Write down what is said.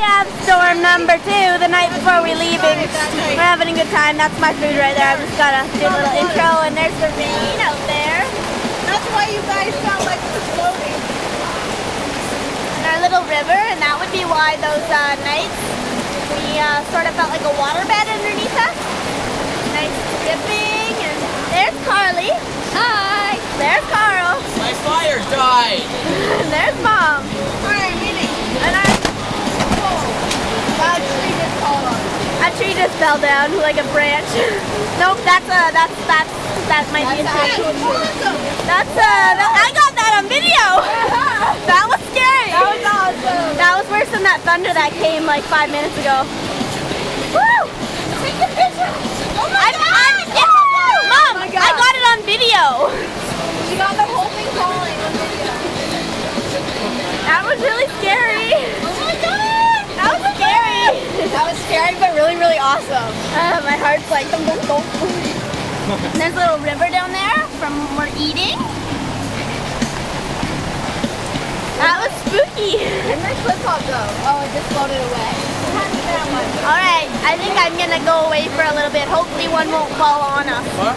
have storm number 2 the night before we're leaving. We're having a good time. That's my food right there. I've just got to do a little intro, and there's the rain out there. That's why you guys sound like you're floating. And our little river, and that would be why those nights we sort of felt like a waterbed underneath us. Nice dripping, and there's Carly. Hi. There's Carl. My fire died. And there's Mom. Hi, Minnie. And our That tree just fell on. a tree just fell down like a branch. Nope, that might be a tree. Awesome. I got that on video. That was scary. That was awesome. That was worse than that thunder that came like 5 minutes ago. Woo! Take a picture. Oh my God. Yeah! Mom, my God. I got it on video. She got the whole thing falling on video. That was really scary. Oh my God. That was scary. That was scary, but really, really awesome. My heart's like dum dum dum. And there's a little river down there from when we're eating. That was spooky. Where'd my flip-flop go? Oh, it just floated away. That one. Alright, I think I'm gonna go away for a little bit. Hopefully one won't fall on us. What?